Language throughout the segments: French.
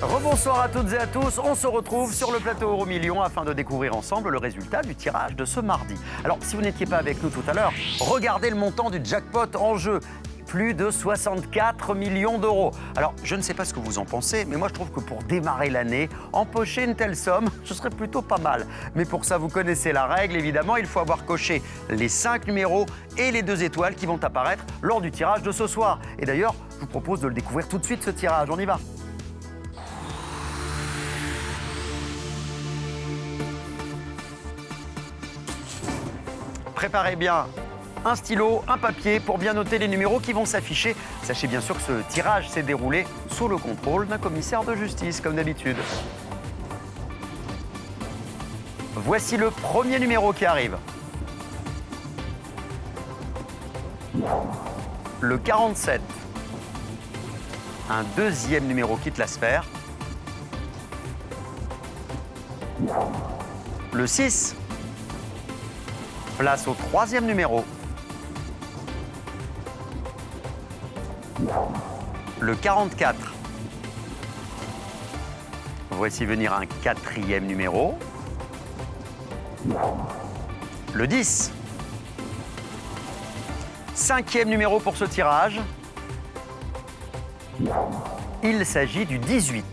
Rebonsoir à toutes et à tous, on se retrouve sur le plateau Euromillions afin de découvrir ensemble le résultat du tirage de ce mardi. Alors si vous n'étiez pas avec nous tout à l'heure, regardez le montant du jackpot en jeu. Plus de 64 millions d'euros. Alors, je ne sais pas ce que vous en pensez, mais moi je trouve que pour démarrer l'année, empocher une telle somme, ce serait plutôt pas mal. Mais pour ça, vous connaissez la règle, évidemment, il faut avoir coché les 5 numéros et les 2 étoiles qui vont apparaître lors du tirage de ce soir. Et d'ailleurs, je vous propose de le découvrir tout de suite, ce tirage. On y va. Préparez bien un stylo, un papier pour bien noter les numéros qui vont s'afficher. Sachez bien sûr que ce tirage s'est déroulé sous le contrôle d'un commissaire de justice, comme d'habitude. Voici le premier numéro qui arrive. Le 47. Un deuxième numéro quitte la sphère. Le 6. Place au troisième numéro. Le 44. Voici venir un quatrième numéro. Le 10. Cinquième numéro pour ce tirage. Il s'agit du 18.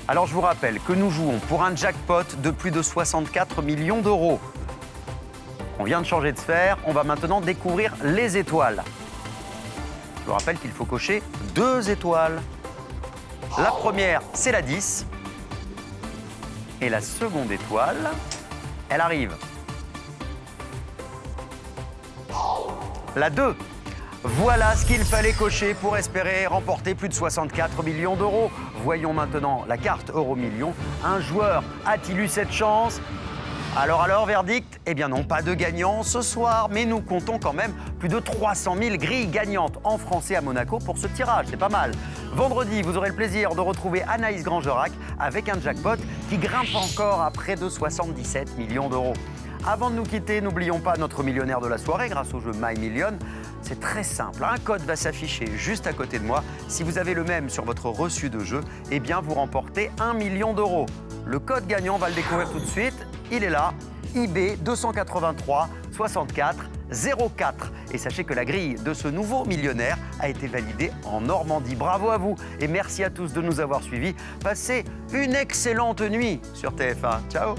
Alors je vous rappelle que nous jouons pour un jackpot de plus de 64 millions d'euros. On vient de changer de sphère, on va maintenant découvrir les étoiles. Je vous rappelle qu'il faut cocher 2 étoiles. La première, c'est la 10. Et la seconde étoile, elle arrive. La 2. Voilà ce qu'il fallait cocher pour espérer remporter plus de 64 millions d'euros. Voyons maintenant la carte Euromillions. Un joueur a-t-il eu cette chance ? Alors, verdict ? Eh bien non, pas de gagnant ce soir, mais nous comptons quand même plus de 300 000 grilles gagnantes en France et à Monaco pour ce tirage, c'est pas mal. Vendredi, vous aurez le plaisir de retrouver Anaïs Grangerac avec un jackpot qui grimpe encore à près de 77 millions d'euros. Avant de nous quitter, n'oublions pas notre millionnaire de la soirée grâce au jeu My Million. C'est très simple, un code va s'afficher juste à côté de moi. Si vous avez le même sur votre reçu de jeu, eh bien vous remportez 1 million d'euros. Le code gagnant, on va le découvrir tout de suite. Il est là, IB 283 64 04. Et sachez que la grille de ce nouveau millionnaire a été validée en Normandie. Bravo à vous et merci à tous de nous avoir suivis. Passez une excellente nuit sur TF1. Ciao.